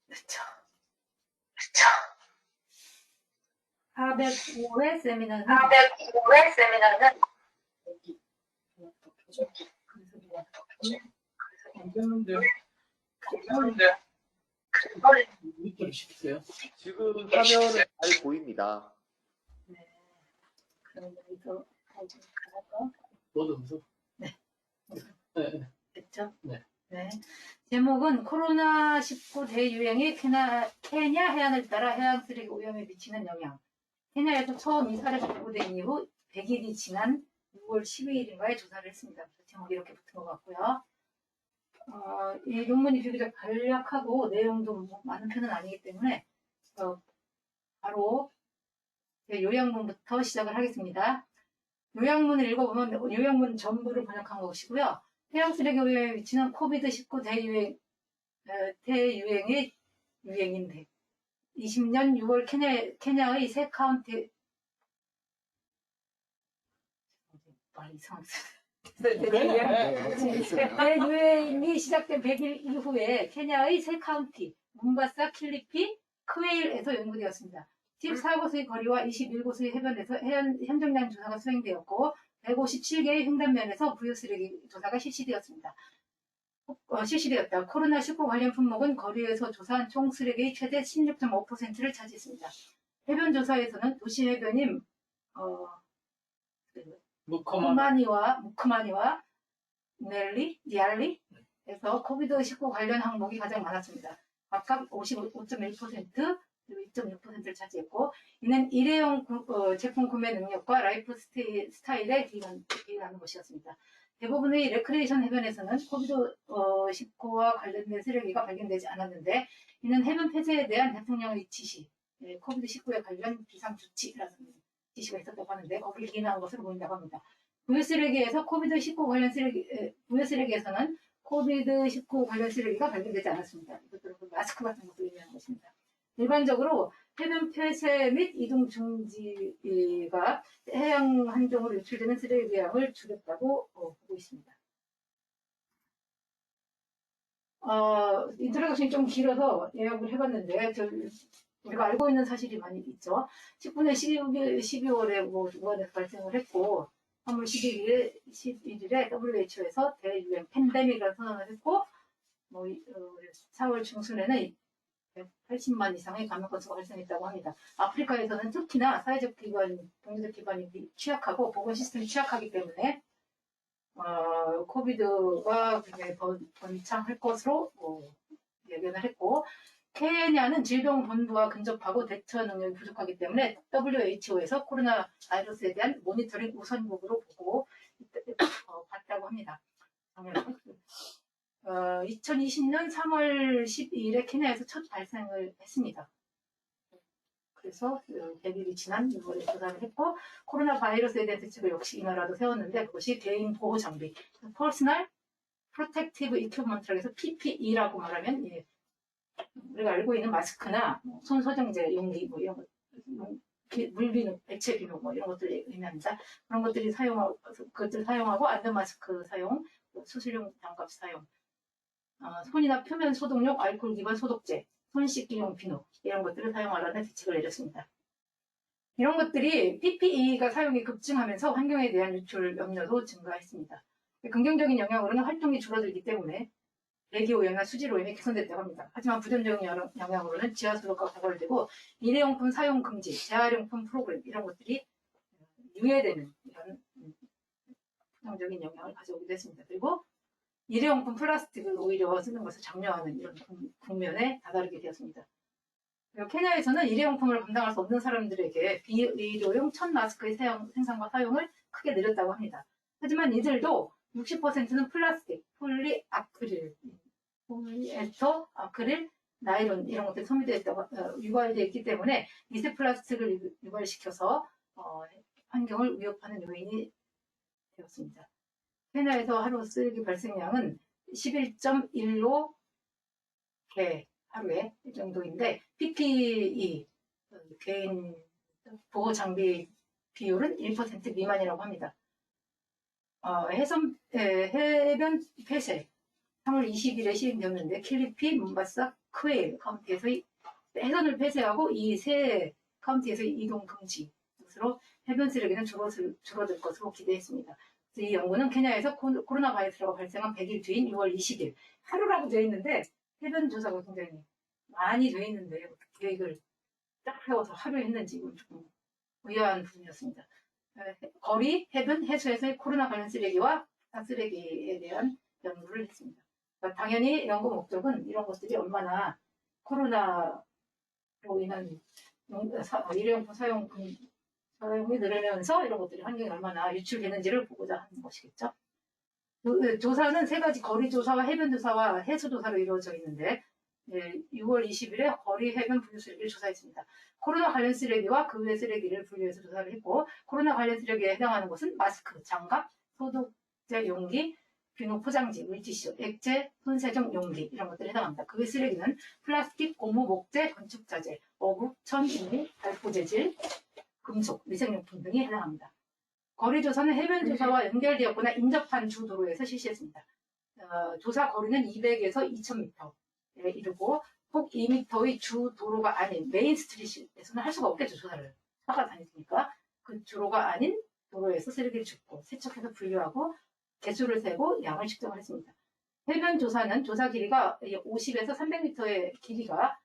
그쵸. 405회 세미나는 지금 화면은 잘 보입니다. 네. 그럼 여기서 할까? 너도 네. 네. 됐죠? 네. 네. 제목은 코로나19 대유행이 케냐 해안을 따라 해양 쓰레기 오염에 미치는 영향. 케냐에서 처음 이 사례가 보고된 이후 100일이 지난 6월 12일인가에 조사를 했습니다. 제목이 이렇게 붙은 것 같고요. 이 논문이 비교적 간략하고 내용도 많은 편은 아니기 때문에 바로 요약문부터 시작을 하겠습니다. 요약문을 읽어보면 요약문 전부를 번역한 것이고요. 해양 쓰레기 오염에 미치는 코비드19 대유행의 유행인데 20년 6월 케냐의 세 카운티 대유행이 시작된 100일 이후에 케냐의 세 카운티 몬바사, 킬리피, 크웨일에서 연구되었습니다. 14곳의 거리와 21곳의 해변에서 현정량 조사가 수행되었고 157개의 횡단면에서 부유쓰레기 조사가 실시되었다. 코로나19 관련 품목은 거리에서 조사한 총 쓰레기의 최대 16.5%를 차지했습니다. 해변 조사에서는 도시 해변인 무크마니와 니알리에서 코비드19 관련 항목이 가장 많았습니다. 각각 55.1%, 2.6%를 차지했고 이는 일회용 제품 구매 능력과 라이프 스타일에 기인하는 것이었습니다. 대부분의 레크레이션 해변에서는 코비드19와 관련된 쓰레기가 발견되지 않았는데 이는 해변 폐쇄에 대한 대통령의 지시, 코비드19에 관련 비상조치라는 지시가 있었다고 하는데 거기에 기인한 것으로 보인다고 합니다. 부유쓰레기에서는 코비드19 관련 쓰레기가 발견되지 않았습니다. 이것들은 마스크 같은 것도 의미하는 것입니다. 일반적으로 해변 폐쇄 및 이동 중지가 해양 환경으로 유출되는 쓰레기 양을 줄였다고 보고 있습니다. 인트로덕션이 좀 길어서 요약을 해봤는데 우리가 알고 있는 사실이 많이 있죠. 19년 12월에 우한에서 발생을 했고 3월 11일에 WHO에서 대유행 팬데믹을 선언을 했고 4월 중순에는 180만 이상의 감염 건수가 발생했다고 합니다. 아프리카에서는 특히나 사회적 기반, 경제적 기반이 취약하고 보건 시스템이 취약하기 때문에 코비드가 굉장히 번창할 것으로 예견을 했고 케냐는 질병본부와 근접하고 대처 능력이 부족하기 때문에 WHO에서 코로나 바이러스에 대한 모니터링 우선국으로 보고 봤다고 합니다. 2020년 3월 12일에 케냐에서 첫 발생을 했습니다. 그래서 100일이 지난 6월에 조사를 했고 코로나 바이러스에 대한 대책을 역시 이 나라도 세웠는데 그것이 개인 보호 장비, Personal Protective Equipment라고 해서 PPE라고 말하면 우리가 알고 있는 마스크나 손 소독제 용기 이런 것, 물비누, 액체 비누 이런 것들을 의미합니다. 그런 것들을 사용하고 안전 마스크 사용, 수술용 장갑 사용, 손이나 표면 소독용 알코올 기반 소독제, 손 씻기용 비누 이런 것들을 사용하라는 대책을 내렸습니다. 이런 것들이 PPE가 사용이 급증하면서 환경에 대한 유출 염려도 증가했습니다. 긍정적인 영향으로는 활동이 줄어들기 때문에 대기오염이나 수질오염이 개선됐다고 합니다. 하지만 부정적인 영향으로는 지하수로가 고갈되고 일회용품 사용 금지, 재활용품 프로그램 이런 것들이 유예되는 이런 부정적인 영향을 가져오기도 했습니다. 그리고 일회용품 플라스틱을 오히려 쓰는 것을 장려하는 이런 국면에 다다르게 되었습니다. 케냐에서는 일회용품을 감당할 수 없는 사람들에게 비의료용 천 마스크의 생산과 사용을 크게 늘렸다고 합니다. 하지만 이들도 60%는 플라스틱, 폴리에스터, 아크릴, 나일론 이런 것들이 유발되어 있기 때문에 미세 플라스틱을 유발시켜서 환경을 위협하는 요인이 되었습니다. 케냐에서 하루 쓰레기 발생량은 11.15 개 하루에 이 정도인데 PPE 개인 보호 장비 비율은 1% 미만이라고 합니다. 해변 폐쇄 3월 20일에 시행되었는데 킬리피, 몬바사, 크웨일 카운티에서 해선을 폐쇄하고 이 세 카운티에서 이동 금지 것으로 해변 쓰레기는 줄어들 것으로 기대했습니다. 이 연구는 케냐에서 코로나 바이러스가 발생한 100일 뒤인 6월 20일 하루라고 되어 있는데 해변 조사가 굉장히 많이 되어 있는데 계획을 딱 세워서 하루 했는지 이건 조금 의아한 부분이었습니다. 거리, 해변, 해수에서의 코로나 관련 쓰레기와 쓰레기에 대한 연구를 했습니다. 그러니까 당연히 연구 목적은 이런 것들이 얼마나 코로나로 인한 일회용품 사용이 늘으면서 이런 것들이 환경에 얼마나 유출되는지를 보고자 하는 것이겠죠. 조사는 세 가지 거리 조사와 해변 조사와 해수 조사로 이루어져 있는데 6월 20일에 거리 해변 분류 쓰레기를 조사했습니다. 코로나 관련 쓰레기와 그 외 쓰레기를 분류해서 조사를 했고 코로나 관련 쓰레기에 해당하는 것은 마스크, 장갑, 소독제 용기, 비누 포장지, 물티슈, 액체, 손세정 용기 이런 것들에 해당합니다. 그 외 쓰레기는 플라스틱, 고무, 목재, 건축자재, 어묵, 천, 비닐, 발포 재질, 금속, 위생용품 등이 해당합니다. 거리조사는 해변조사와 연결되었거나 인접한 주 도로에서 실시했습니다. 조사 거리는 200에서 2000m에 이르고 폭 2m의 주 도로가 아닌 메인 스트리트에서는 할 수가 없겠죠. 조사를. 차가 다니니까 그 주로가 아닌 도로에서 쓰레기를 줍고 세척해서 분류하고 개수를 세고 양을 측정을 했습니다. 해변조사는 조사 길이가 50에서 300m의 길이가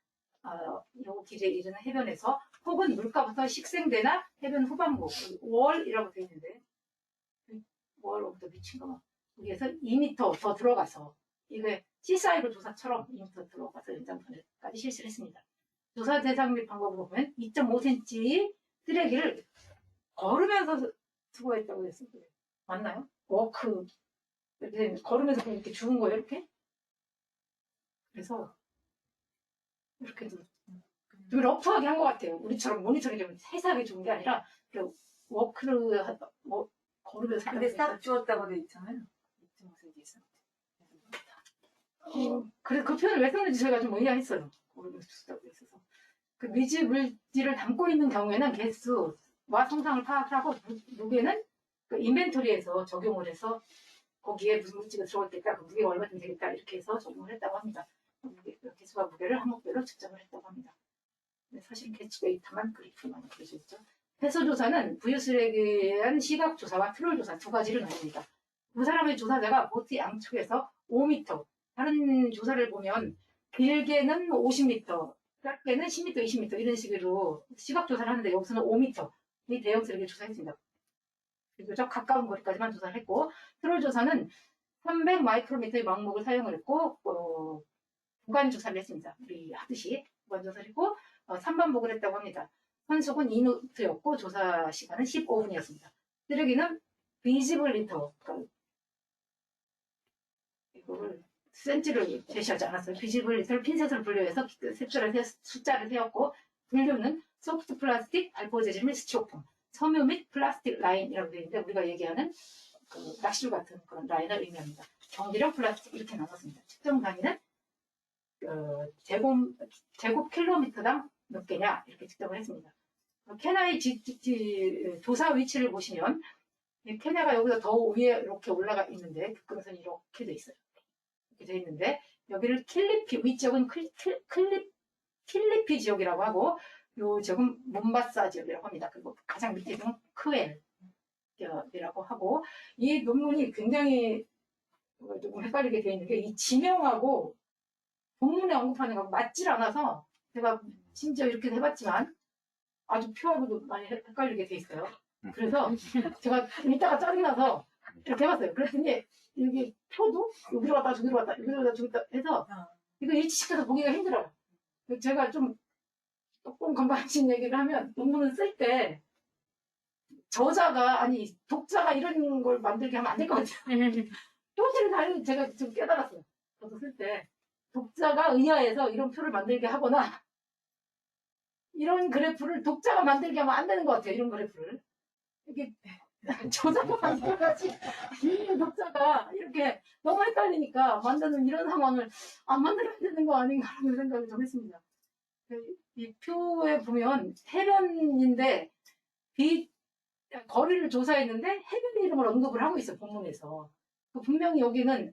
이 길이에 이르는 해변에서 혹은 물가부터 식생되나 해변 후반부 월이라고 되어 있는데 월부터 미친가 봐. 여기에서 2m 더 들어가서 이게 시사이드 조사처럼 2m 들어가서 연장선까지 실시를 했습니다. 조사 대상 및 방법으로 보면 2.5cm 쓰레기를 걸으면서 수거했다고 했어요. 맞나요? 워크 이렇게 걸으면서 이렇게 주운 거예요, 이렇게? 그래서 이렇게 좀 러프하게 한 것 같아요. 우리처럼 모니터링 좀 세세하게 준 게 아니라 워크를 하다 걸으면서. 근데 싹 주었다고 돼 있잖아요. 2.5cm에서. 그래 그 표현을 왜 썼는지 저희가 좀 의아했어요. 걸으면서 줬다고 했어서. 그 미지 물질을 담고 있는 경우에는 개수와 성상을 파악하고 무게는 그 인벤토리에서 적용을 해서 거기에 무슨 물질이 들어갔겠다, 그 무게가 얼마쯤 되겠다 이렇게 해서 적용을 했다고 합니다. 개수와 무게를 항목별로 측정을 했다고 합니다. 사실 캐치 데이터만 그래프만 그려져 있죠. 해수조사는 부유쓰레기에 대한 시각조사와 트롤조사 두 가지를 나눕니다. 두 사람의 조사자가 보트 양쪽에서 5m, 다른 조사를 보면 길게는 50m, 짧게는 10m, 20m 이런 식으로 시각조사를 하는데 여기서는 5m 이 대형 쓰레기를 조사했습니다. 그리고 저 가까운 거리까지만 조사를 했고 트롤조사는 300 마이크로미터의 망목을 사용을 했고 구간조사를 했습니다. 우리 하듯이 구간조사를 했고 3반복을 했다고 합니다. 선속은 2노트였고 조사 시간은 15분이었습니다. 쓰레기는 비지블 리터, 그러니까 이거를 센치를 제시하지 않았어요. 비지블 리터를 핀셋으로 분류해서 숫자를 세웠고 분류는 소프트 플라스틱, 발포 재질 및 스티로폼, 섬유 및 플라스틱 라인이라고 되어 있는데 우리가 얘기하는 그 낚시줄 같은 그런 라인을 의미합니다. 경기력 플라스틱 이렇게 나눴습니다. 측정 단위는 제곱 킬로미터당 몇 개냐 이렇게 측정을 했습니다. 케냐의 조사 위치를 보시면 케냐가 여기서 더 위에 이렇게 올라가 있는데 급경선이 이렇게 돼 있어요. 이렇게 돼 있는데 여기를 킬리피 위쪽은 킬리피 지역이라고 하고 요 지역은 몬바사 지역이라고 합니다. 그리고 가장 밑에 있는 크웰이라고 하고 이 논문이 굉장히 조금 헷갈리게 되어 있는 게 이 지명하고 본문에 언급하는 거 맞질 않아서 제가 심지어 이렇게 해봤지만 아주 표하고도 많이 헷갈리게 돼 있어요. 그래서 제가 이따가 짜증나서 이렇게 해봤어요. 그랬더니 여기 표도 여기로 갔다 저기로 갔다 여기로 갔다 저기로 갔다 해서 이거 일치시켜서 보기가 힘들어요. 제가 좀 조금 건강해진 얘기를 하면 논문을 쓸 때 저자가 아니 독자가 이런 걸 만들게 하면 안 될 것 같아요. 표지를 달리 제가 좀 깨달았어요. 저도 쓸 때 독자가 의아해서 이런 표를 만들게 하거나 이런 그래프를 독자가 만들게 하면 안 되는 것 같아요. 이런 그래프를 이게 저자가 만들어야지 독자가 이렇게 너무 헷갈리니까 만드는 이런 상황을 안 만들어야 되는 거 아닌가라는 생각을 좀 했습니다. 이 표에 보면 해변인데 거리를 조사했는데 해변 이름을 언급을 하고 있어요. 본문에서 분명히 여기는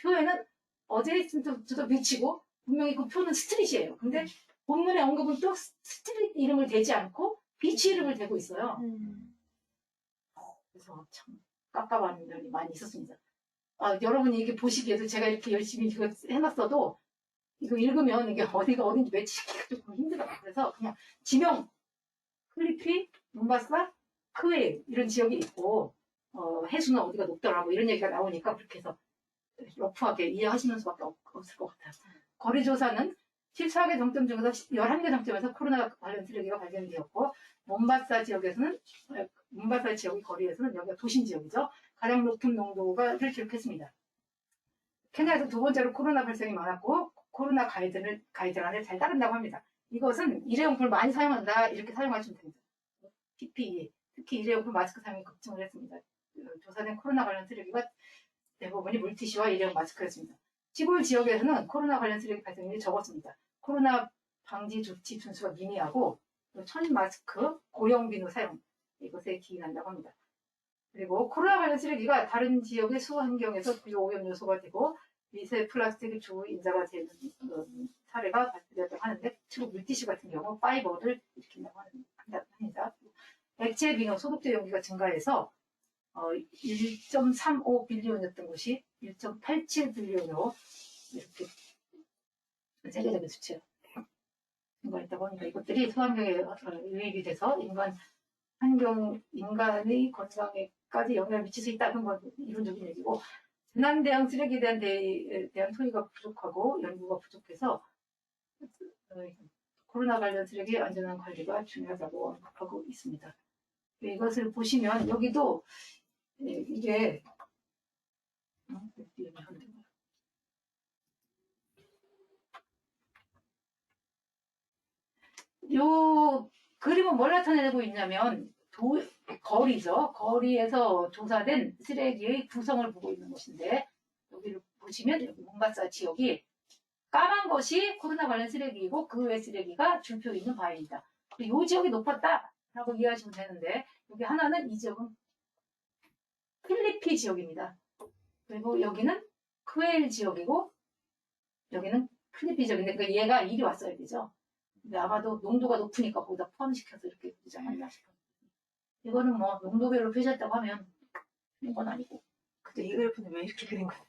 표에는 어제이슨트 투 더 비치고 분명히 그 표는 스트릿이에요. 근데 본문의 언급은 또 스트릿 이름을 대지 않고 비치 이름을 대고 있어요. 그래서 참 깝깝한 면이 많이 있었습니다. 여러분이 이게 보시기에도 제가 이렇게 열심히 이거 해놨어도 이거 읽으면 이게 어디가 어딘지 매치시키기가 조금 힘들어요. 그래서 그냥 지명, 클리피, 몬바사, 크웨일 이런 지역이 있고 해수는 어디가 높더라고 이런 얘기가 나오니까 그렇게 해서 러프하게 이해하시는 수밖에 없을 것 같아요. 거리조사는 14개 정점 중에서 11개 정점에서 코로나 관련 쓰레기가 발견되었고 몬바사 지역에서는 몬바사 지역의 거리에서는 여기가 도심 지역이죠. 가장 높은 농도가를 기록했습니다. 케냐에서 두 번째로 코로나 발생이 많았고 코로나 가이드라인을 잘 따른다고 합니다. 이것은 일회용품을 많이 사용한다 이렇게 사용하시면 됩니다. PPE, 특히 일회용품 마스크 사용이 급증을 했습니다. 조사된 코로나 관련 쓰레기가 대부분이 물티슈와 일회용 마스크였습니다. 시골 지역에서는 코로나 관련 쓰레기 발생률이 적었습니다. 코로나 방지 조치 준수가 미미하고 천 마스크, 고형 비누 사용 이것에 기인한다고 합니다. 그리고 코로나 관련 쓰레기가 다른 지역의 수환경에서 주요 오염 요소가 되고 미세 플라스틱의 주 인자가 되는 사례가 발표되었다고 하는데 주로 물티슈 같은 경우 파이버를 일으킨다고 합니다. 액체 비누 소독제 용기가 증가해서 1.35 빌리온이었던 것이 1.87 빌리온으로 이렇게 세계적인 수치로 증가했다고 하니까 이것들이 소환경에 유입이 돼서 인간의 건강에까지 영향을 미칠 수 있다는 건 이론적인 얘기고 재난 대응 쓰레기에 대한 소리가 부족하고 연구가 부족해서 코로나 관련 쓰레기 안전한 관리가 중요하다고 언급하고 있습니다. 이것을 보시면 여기도 이게 요 그림은 뭘 나타내고 있냐면 거리죠. 거리에서 조사된 쓰레기의 구성을 보고 있는 것인데 여기를 보시면 여기 몬바사 지역이 까만 것이 코로나 관련 쓰레기이고 그 외 쓰레기가 줄표 있는 바입니다. 이 지역이 높았다라고 이해하시면 되는데 여기 하나는 이 지역은 필리피 지역입니다. 그리고 여기는 크웨일 지역이고 여기는 필리피 지역인데 그러니까 얘가 이리 왔어야 되죠. 근데 아마도 농도가 높으니까 거기다 포함시켜서 이렇게 그리지 않았나 싶어요. 이거는 뭐 농도별로 표시했다고 하면 그런 건 아니고. 근데 이 그래프는 왜 이렇게 그린 거야?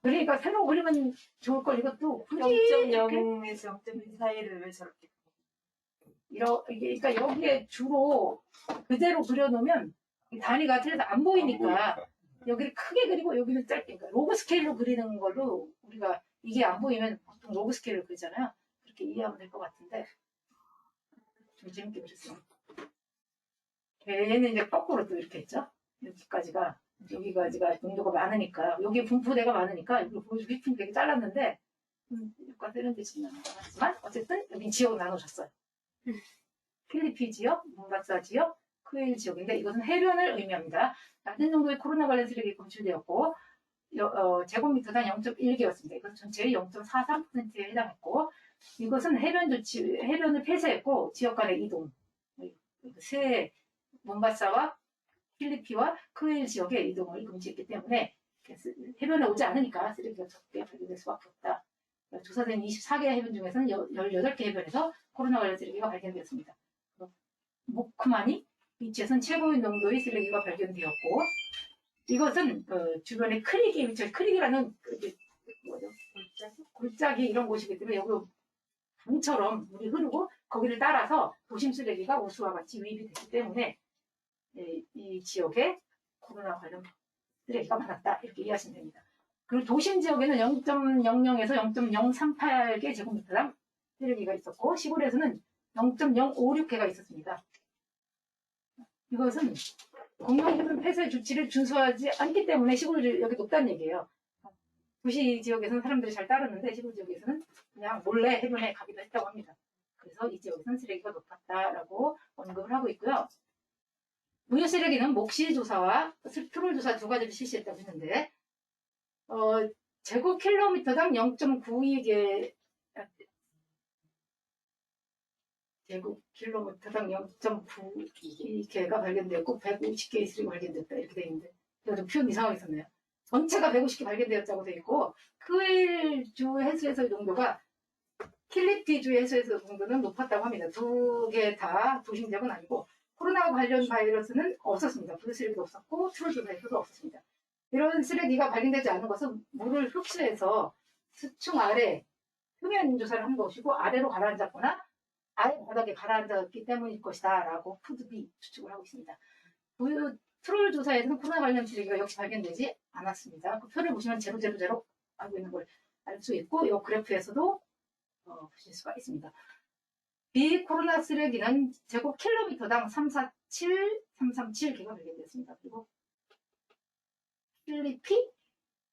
그러니까 새로 그리면 좋을 걸 이것도 굳이 이렇게 0.0에서 0.1 사이를 왜 저렇게 그러니까 여기에 주로 그대로 그려놓으면 이 단위가 틀려서 안 보이니까 여기를 크게 그리고 여기는 짧게 그러니까 로그 스케일로 그리는 걸로 우리가 이게 안 보이면 보통 로그 스케일로 그리잖아요. 그렇게 이해하면 될 것 같은데 좀 재밌게 그렸어요. 얘는 이제 거꾸로 또 이렇게 했죠. 여기까지가 농도가 많으니까 여기 분포대가 많으니까 이거 보여주고 싶은 게 잘랐는데 효과 세련되지는 않았지만 어쨌든 여기 지역을 나누셨어요. 필리피 지역, 몬바사 지역, 크웨일 지역인데 이것은 해변을 의미합니다. 낮은 정도의 코로나 관련 쓰레기 검출되었고 제곱미터당 0.1개였습니다. 이것은 전체의 0.43%에 해당했고 이것은 해변을 폐쇄했고 지역 간의 이동 새 몬바사와 필리피와 크웨일 지역의 이동을 금지했기 때문에 해변에 오지 않으니까 쓰레기가 적게 발견될 수밖에 없다. 조사된 24개 해변 중에서는 18개 해변에서 코로나 관련 쓰레기가 발견되었습니다. 모크마니 비치에서는 최고의 농도의 쓰레기가 발견되었고 이것은 주변에 크릭이 위치해 크릭이라는 골짜기 이런 곳이기 때문에 여기 강처럼 물이 흐르고 거기를 따라서 도심 쓰레기가 우수와 같이 유입이 됐기 때문에 이 지역에 코로나 관련 쓰레기가 많았다 이렇게 이해하시면 됩니다. 그리고 도심 지역에는 0.00에서 0.038개 제곱미터당 쓰레기가 있었고 시골에서는 0.056개가 있었습니다. 이것은 공용해변 폐쇄 조치를 준수하지 않기 때문에 시골이 여기 높다는 얘기예요. 도시 지역에서는 사람들이 잘 따르는데 시골 지역에서는 그냥 몰래 해변에 가기도 했다고 합니다. 그래서 이 지역에서는 쓰레기가 높았다라고 언급을 하고 있고요. 무효 쓰레기는 목시 조사와 트롤 조사 두 가지를 실시했다고 했는데 제곱킬로미터당 0.92개 제곱킬로미터당 0.92개가 발견되었고 150개의 쓰레기가 발견됐다 이렇게 되어 있는데 이거 좀 표현 이상하게 썼네요. 전체가 150개 발견되었다고 되어 있고 크웨일 주 해수에서의 농도가 킬리피주 해수에서 농도는 높았다고 합니다. 두 개 다 도심지역은 아니고 코로나 관련 바이러스는 없었습니다. 부유 쓰레기도 없었고 트롤 조사에서도 없었습니다. 이런 쓰레기가 발견되지 않은 것은 물을 흡수해서 수층 아래 표면 조사를 한 것이고 아래로 가라앉았거나 아예 바닥에 가라앉았기 때문일 것이다 라고 푸드비 추측을 하고 있습니다. 부유 트롤 조사에서는 코로나 관련 쓰레기가 역시 발견되지 않았습니다. 그 표를 보시면 000 알고 있는 걸 알 수 있고 이 그래프에서도 보실 수가 있습니다. 비코로나 쓰레기는 제곱킬로미터당 337개가 발견됐습니다. 그리고 필리피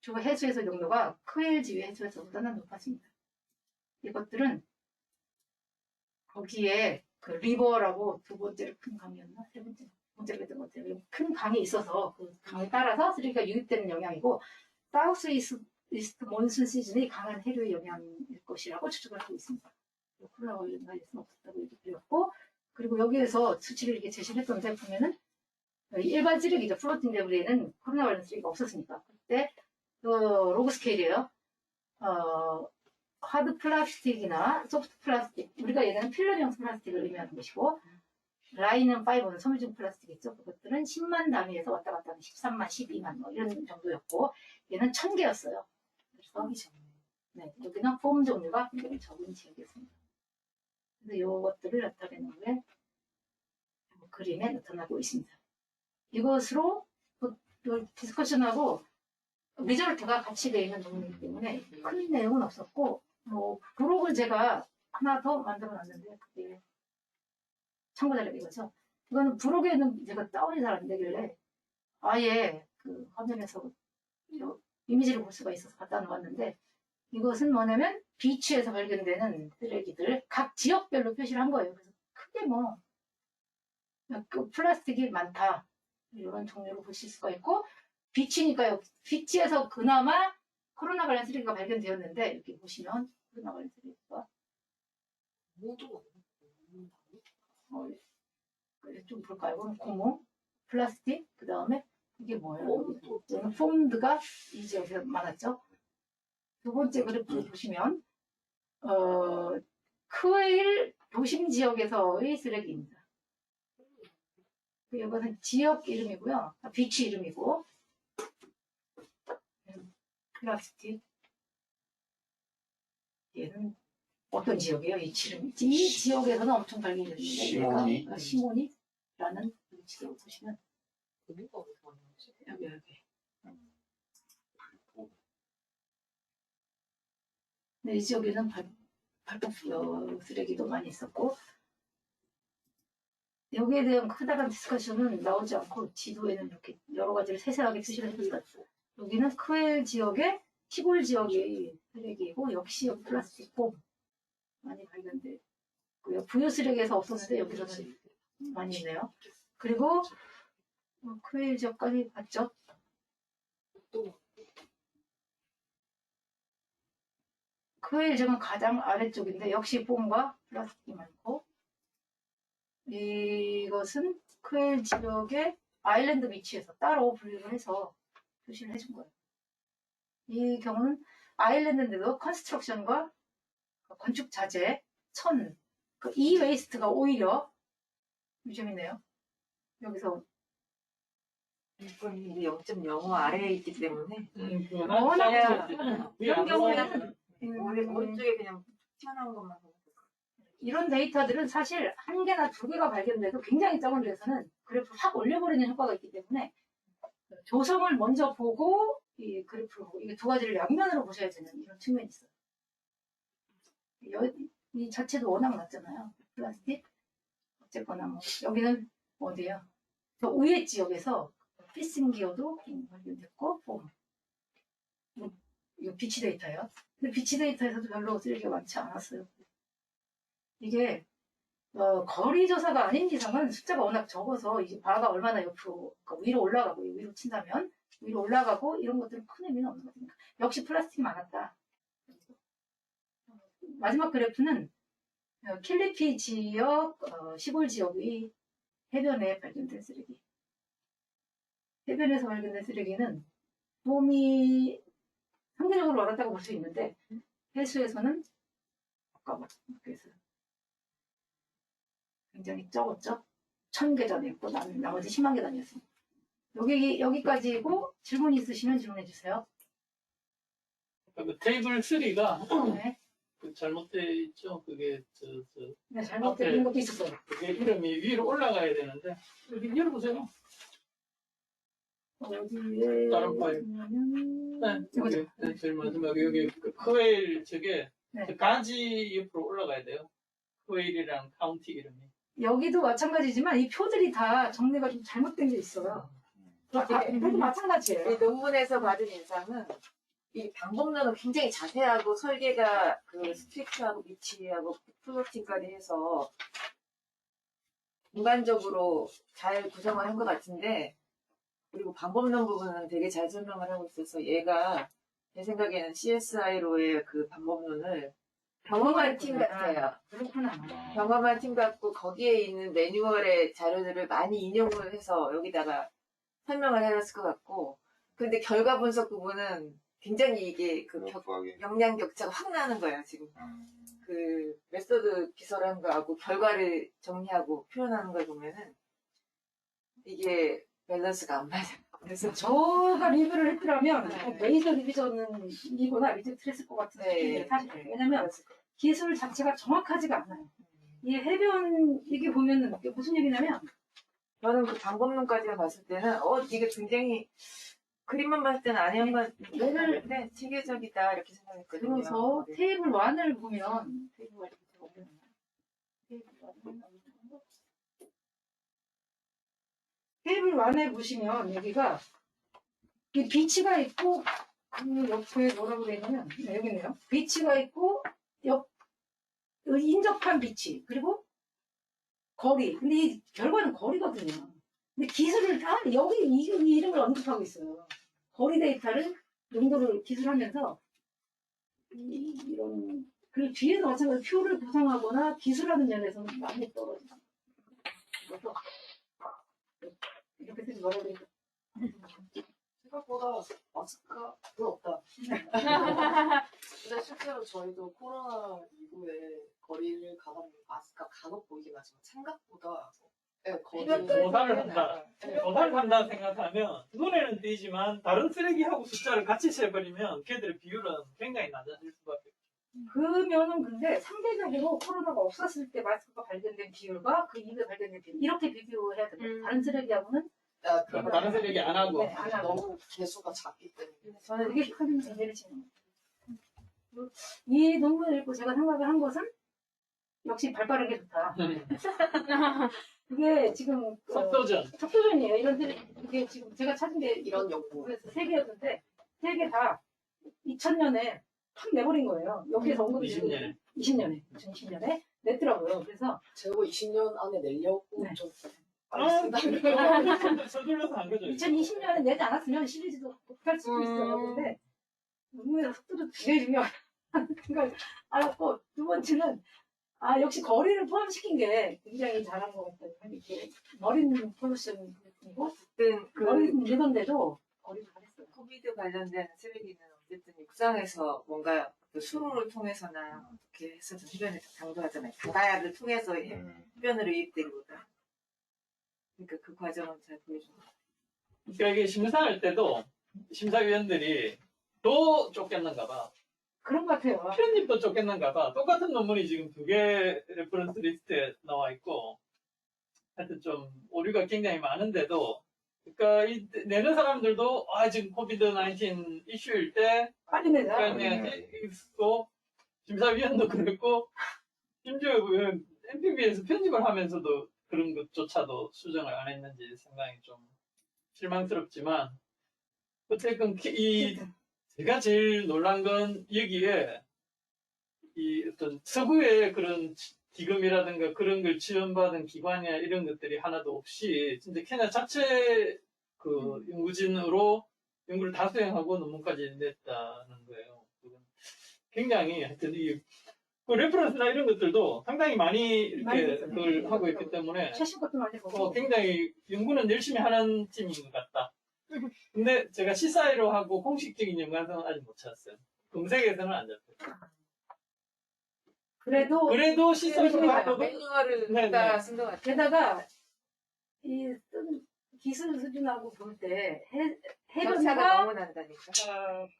주 해수에서 농도가 크웰지유 해수에서보다는 높았습니다. 이것들은 거기에 그 리버라고 두 번째로 큰 강이었나? 세 번째로 했던 것 같아요. 큰 강이 있어서 그 강에 따라서 쓰레기가 유입되는 영향이고 사우스 이스트 몬순 시즌이 강한 해류의 영향일 것이라고 추측을 하고 있습니다. 코로나 관련 바이러스는 없었다고 얘기 드렸고 그리고 여기에서 수치를 이렇게 제시했던데 보면은 일반 쓰레기죠. 플로팅 데브리에는 코로나 관련 쓰레기가 없었으니까 그때 로그 스케일이에요. 하드 플라스틱이나 소프트 플라스틱 우리가 얘기하는 필름형 플라스틱을 의미하는 것이고 라인은 5는 섬유중 플라스틱 있죠. 그것들은 10만 단위에서 왔다 갔다 하는 13만, 12만 뭐 이런 정도였고 얘는 1000개였어요. 그래서 네, 여기는 폼 종류가 굉장히 적은 지역이었습니다. 그래서 이것들을 나타내는 후에 그림에 나타나고 있습니다. 이것으로 디스커션하고 리저트가 같이 되어 있는 부분이기 때문에 큰 내용은 없었고 브록을 제가 하나 더 만들어 놨는데 그게 참고 자료 이거죠. 이거는 브록에는 제가 다운이 잘 안 되길래 아예 그 화면에서 이미지를 볼 수가 있어서 갖다 놓았는데 이것은 뭐냐면 비치에서 발견되는 쓰레기들 각 지역별로 표시를 한 거예요. 그래서 크게 그 플라스틱이 많다 이런 종류로 보실 수가 있고 비치니까요. 비치에서 그나마 코로나 관련 쓰레기가 발견되었는데 이렇게 보시면 코로나 관련 쓰레기가 좀 볼까요? 고무, 플라스틱, 그 다음에 이게 뭐예요? 여기는 폼드가 이 지역에 많았죠. 두 번째 그래프 보시면 크웨일 도심 지역에서의 쓰레기입니다. 이것은 지역 이름이고요. 비치 이름이고 플라스틱 얘는 어떤 지역이에요? 이 지역에서는 엄청 발견됐는데 시모니라는 지역 보시면 여기 네, 이 지역에는 발톱 쓰레기도 많이 있었고 여기에 대한 크다란 디스커션은 나오지 않고 지도에는 이렇게 여러 가지를 세세하게 표시를 해줍니다. 여기는 크웰 지역의 시골 지역의 쓰레기이고 역시 플라스틱 폼 많이 발견됐고요. 부유 쓰레기에서 없었는데 여기서는 많이 있네요. 그리고 크웰 지역까지 갔죠. 크웰 지역은 가장 아래쪽인데 역시 폼과 플라스틱이 많고 이것은 크웰 지역의 아일랜드 비치에서 따로 분류를 해서 표시를 해준 거예요. 이 경우는 아일랜드인데도 컨스트럭션과 건축 자재, 그 웨이스트가 오히려 유점이네요. 여기서 이건 0.05 아래에 있기 때문에 워낙 이런 경우에는 오른쪽에 그냥 튀어나온 것만 보면 이런 데이터들은 사실 한 개나 두 개가 발견돼도 굉장히 적은 데서는 그래프 확 올려버리는 효과가 있기 때문에 조성을 먼저 보고 이 그래프를 보고 이게 두 가지를 양면으로 보셔야 되는 이런 측면이 있어요. 이 자체도 워낙 낮잖아요. 플라스틱 어쨌거나 뭐 여기는 어디예요? 저 위에 지역에서 피싱 기어도 발견됐고 이거 비치 데이터예요. 근데 비치 데이터에서도 별로 쓰레기가 많지 않았어요. 이게 거리 조사가 아닌 이상은 숫자가 워낙 적어서 이게 바가 얼마나 옆으로 그러니까 위로 올라가고 위로 친다면 위로 올라가고 이런 것들은 큰 의미는 없는 거거든요. 역시 플라스틱이 많았다. 마지막 그래프는 킬리피 지역 시골 지역의 해변에 발견된 쓰레기. 해변에서 발견된 쓰레기는 폼이 상대적으로 많았다고 볼 수 있는데 해수에서는 아까 그래서 굉장히 적었죠. 1000개 전이었고 나머지 10만 개 단위였습니다. 여기까지고 질문 있으시면 질문해 주세요. 그 테이블 3가 네. 그 잘못돼 있죠. 그게 네, 잘못된 것도 있었어요. 그게 이름이 위로 올라가야 되는데 여기 열어보세요. 어디에 다른 파일. 보면은 네, 이거죠. 네, 제일 마지막에 여기 그 크웨일 저게 네. 그 가지 옆으로 올라가야 돼요. 크웨일이랑 카운티 이름이. 여기도 마찬가지지만 이 표들이 다 정리가 좀 잘못된 게 있어요. 이것도 마찬가지예요. 이 논문에서 받은 인상은 이 방법론은 굉장히 자세하고 설계가 그 스트릭트하고 위치하고 플로팅까지 해서 공간적으로 잘 구성을 한 것 같은데, 그리고 방법론 부분은 되게 잘 설명을 하고 있어서 얘가 제 생각에는 CSI로의 그 방법론을 경험한 팀 같아요. 그렇구나. 경험한 팀 같고 거기에 있는 매뉴얼의 자료들을 많이 인용을 해서 여기다가 설명을 해놨을 것 같고, 근데 결과 분석 부분은 굉장히 이게 그 역량 격차가 확 나는 거예요, 지금. 그 메소드 기술한 거하고 결과를 정리하고 표현하는 걸 보면은 이게 밸런스가 안 맞아요. 그래서 저가 리뷰를 했더라면 네. 메이저 리비전이거나 리젝트 했을 것 같은 느낌이에요, 사실. 왜냐면 기술 자체가 정확하지가 않아요. 이 해변 이게 보면은 이게 무슨 얘기냐면 저는 그 방법론까지 봤을 때는 이게 굉장히 그림만 봤을 때는 아니한 것 같은데 체계적이다 이렇게 생각했거든요. 그래서 네. 테이블 1을 보면 테이블 1 테이블 1에 보시면 여기가 이 비치가 있고 그 옆에 뭐라고 되어 있냐면 여기네요. 비치가 있고 인접한 비치 그리고 거리. 근데 이 결과는 거리거든요. 근데 기술을 다 여기 이 이름을 언급하고 있어요. 거리 데이터를 용도를 기술하면서 이런 그리고 뒤에도 마찬가지로 표를 구성하거나 기술하는 면에서는 많이 떨어지죠. 그래서 이렇게 되면 뭐라고 해야 되나? 생각보다 마스크가 별로 없다. 근데 실제로 저희도 코로나 이후에 거리를 가다 마스크가 간혹 보이긴 하지만 생각보다 조사를 한다. 조사를 한다 생각하면 눈에는 띄지만 다른 쓰레기하고 숫자를 같이 세버리면 걔들의 비율은 굉장히 낮아질 수밖에 없죠. 그러면은 근데 상대적으로 코로나가 없었을 때 마스크가 발견된 비율과 그 이후에 발견된 비율 이렇게 비교해야 됩니다. 다른 쓰레기하고는 다른 쓰레기 안 하고. 네, 안 하고. 너무 개수가 작기 때문에 저는 그게 큰 문제를 지는 거예요. 이 논문을 읽고 제가 생각을 한 것은 역시 발 빠른 게 좋다. 그게 지금 속도전. 속도전이에요. 이런 이게 지금 제가 찾은 게 이런 연구 그래서 3개였는데 3개 다 2000년에 팍 내버린 거예요. 여기에서 언급이 20년에. 2020년에 냈더라고요. 그래서 제가 20년 안에 내려고 네. 좀 서둘러서 한 거죠. 2020년에 내지 않았으면 시리즈도 못할 수도 있어요. 근데 논문의 속도도 되게 중요하다는 생각을 알았고 두 번째는 역시 거리를 포함시킨 게 굉장히 잘한 것 같아요. 이게 머린 폴루션이고 머린 리던데도 거리를 잘했어요. 코비드 관련된 쓰레기는 어쨌든 육상에서 뭔가 그 수로를 통해서나 어떻게 해서 해변에 당도하잖아요. 바다를 통해서 해변으로 유입되기보다. 그러니까 그 과정은 잘 보여준 것 같아요. 그러니까 이게 심사할 때도 심사위원들이 더 쫓겼는가 봐. 그런 것 같아요. 편집도 쫓겼는가 봐. 똑같은 논문이 지금 2개 레퍼런스 리스트에 나와 있고, 하여튼 좀 오류가 굉장히 많은데도, 그러니까 이 내는 사람들도 지금 코비드-19 이슈일 때 빨리 내자. 내야지 있고, 심사위원도 그랬고, 심지어 그 MPB에서 편집을 하면서도 그런 것조차도 수정을 안 했는지 상당히 좀 실망스럽지만, 어쨌든 제가 제일 놀란 건 여기에 이 어떤 서구의 그런 기금이라든가 그런 걸 지원받은 기관이나 이런 것들이 하나도 없이 진짜 케냐 자체 그 연구진으로 연구를 다 수행하고 논문까지 냈다는 거예요. 굉장히 하여튼 그 레퍼런스나 이런 것들도 상당히 많이 이렇게 그걸 하고 있기 때문에 최신 것도 많이 보고 굉장히 연구는 열심히 하는 팀인 것 같다. 근데 제가 시사회로 하고 공식적인 연관성은 아직 못 찾았어요. 검색에서는 안 잡혀요. 그래도 시설이 조심해요. 매뉴얼을 네, 갖다 네. 쓴 것 같아요. 게다가 이 기술 수준하고 볼 때 격차가 해변과 너무 난다니까.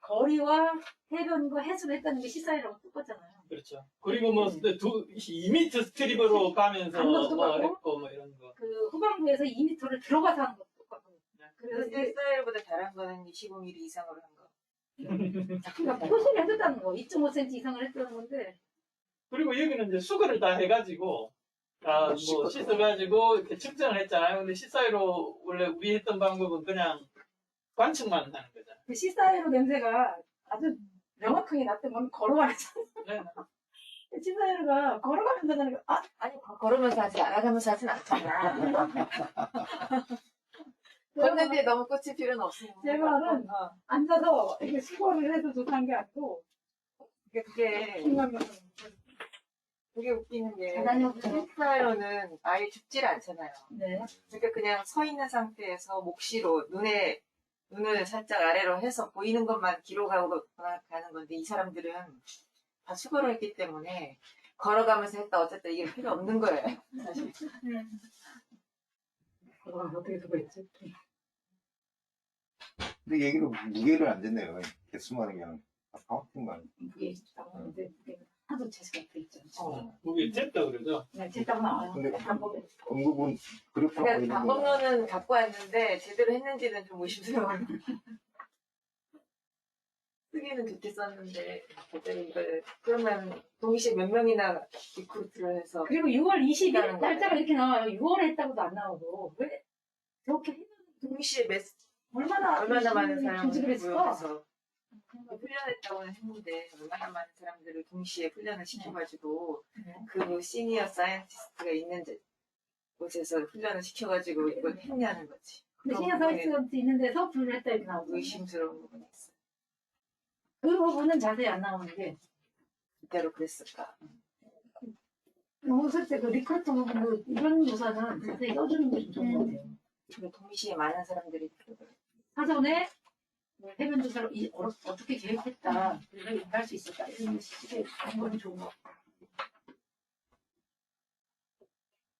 거리와 해변과 해수를 했다는 게 시사회라고 똑같잖아요. 그렇죠. 그리고 뭐 2m 스트립으로 가면서 간 것도 뭐 똑같고. 했고 뭐 이런 거. 그 후반부에서 2m를 들어가서 하는 것도 똑같고. 그래서 그래서 스타일보다 잘한 거는 25mm 이상으로 한 거. 그러니까 표시를 해줬다는 거. 2.5cm 이상을 했다는 건데. 그리고 여기는 이제 수거를 다 해가지고 다 뭐 씻어가지고 이렇게 측정을 했잖아요. 근데 시사회로 원래 우리 했던 방법은 그냥 관측만 하는 거잖아요. 그 시사회로 냄새가 아주 명확하게 났던 건 걸어가면서. 네. 시사회로가 걸어가면서 나는 거, 아, 아니 걸으면서 하지 알아가면서 하진 않잖아. 걷는데 너무 꽂힐 필요는 없으니까. 제 말은 앉아서 이렇게 수거를 해도 좋다는 게 아니고, 그게 중간면 되게 웃기는 게 잘 다녀오세요. 스타일로는 아예 죽질 않잖아요. 네. 그러니까 그냥 서 있는 상태에서 목시로 눈을 살짝 아래로 해서 보이는 것만 기록하고 가는 건데 이 사람들은 다 수거를 했기 때문에 걸어가면서 했다 어쨌든 이게 필요 없는 거예요. 사실. 어떻게 수거했지? 근데 얘기로 무게를 안 쟀네요. 개수만 그냥 카운팅만. 무게 나오는데, 무게는 하도 재수가 돼 있죠. 무게 쟀다 그러죠. 네, 제딱 나와요. 근데 방법에. 언급은 그렇게 하고 그러니까 있는 거. 방법론은 갖고 왔는데 제대로 했는지는 좀 의심스러워요. 쓰기는 좋게 썼는데 제대로 이걸 그러면 동시에 몇 명이나 리크루트를 해서 그리고 6월 20일 있다는 거예요. 날짜가 이렇게 나와요. 6월에 했다고도 안 나오고. 왜 저렇게 했는지 동시에 얼마나 많은 사람을 조직을 했을까? 모여서 훈련했다고는 했는데 얼마나 많은 사람들을 동시에 훈련을 시켜가지고 그 시니어 사이언티스트가 있는 곳에서 훈련을 시켜가지고 이걸 했냐는 거지. 근데 그런 시니어 부분에 사이언스 있는 데서 분을 했다 이렇게 나오고. 의심스러운 부분이 있어. 그 부분은 자세히 안 나오는 게. 그대로 그랬을까? 웃을 때 그 리크루트 부분도 이런 조사는 자세히 써주는 게 좀 좋은 것 같아요. 근데 동시에 많은 사람들이 사전에 해변 조사를 어떻게 계획했다. 그래서 이렇게 할 수 있었다. 이런 식의 하는 건 좋은 것 같아요.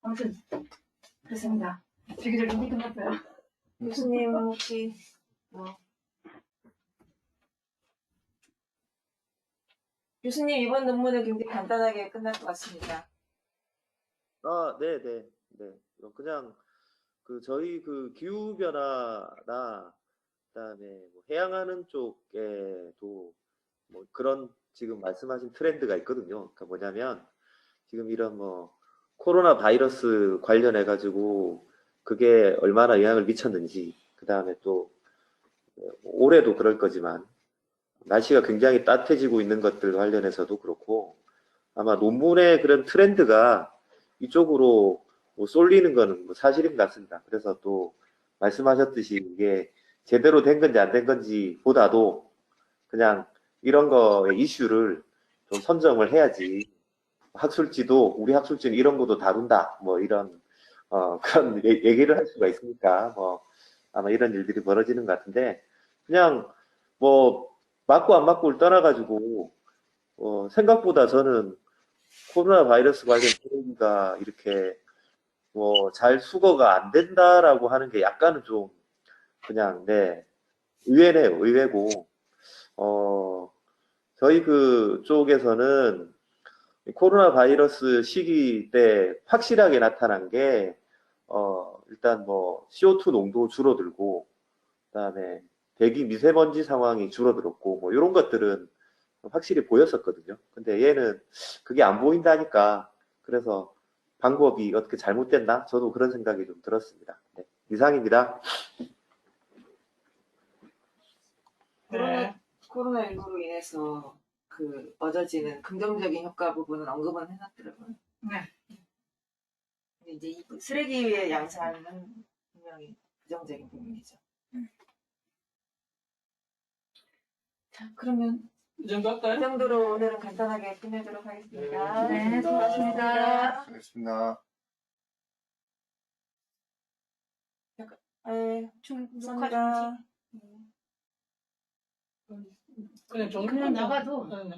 아무튼 그렇습니다. 되게 준비 끝났어요. 교수님 혹시 교수님 이번 논문은 굉장히 간단하게 끝날 것 같습니다. 네. 그냥 저희 기후 변화나 그다음에 뭐 해양하는 쪽에도 뭐 그런 지금 말씀하신 트렌드가 있거든요. 그러니까 뭐냐면 지금 이런 뭐 코로나 바이러스 관련해 가지고 그게 얼마나 영향을 미쳤는지, 그다음에 또 올해도 그럴 거지만 날씨가 굉장히 따뜻해지고 있는 것들 관련해서도 그렇고 아마 논문의 그런 트렌드가 이쪽으로 뭐 쏠리는 거는 뭐 사실인 것 같습니다. 그래서 또 말씀하셨듯이 이게 제대로 된 건지 안 된 건지 보다도 그냥 이런 거의 이슈를 좀 선점을 해야지 학술지도 우리 학술지는 이런 것도 다룬다 뭐 이런 그런 얘기를 할 수가 있으니까 뭐 아마 이런 일들이 벌어지는 것 같은데 그냥 뭐 맞고 안 맞고를 떠나가지고 생각보다 저는 코로나 바이러스 관련 기록이가 이렇게 뭐 잘 수거가 안 된다라고 하는 게 약간은 좀 그냥 의외네요. 의외고 저희 쪽에서는 코로나 바이러스 시기 때 확실하게 나타난 게 일단 뭐 CO2 농도 줄어들고 그다음에 대기 미세먼지 상황이 줄어들었고 뭐 이런 것들은 확실히 보였었거든요. 근데 얘는 그게 안 보인다니까 그래서 방법이 어떻게 잘못됐나? 저도 그런 생각이 좀 들었습니다. 네, 이상입니다. 네. 코로나19로 인해서 얻어지는 긍정적인 효과 부분은 언급은 해놨더라고요. 네. 근데 이제 이 쓰레기의 양산은 분명히 부정적인 부분이죠. 자, 그러면 이 정도 이 할까요? 정도로 오늘은 간단하게 끝내도록 하겠습니다. 네, 수고하셨습니다. 알겠습니다. 네, 녹화 감사합니다. 그냥 정리 그냥 나가도 네.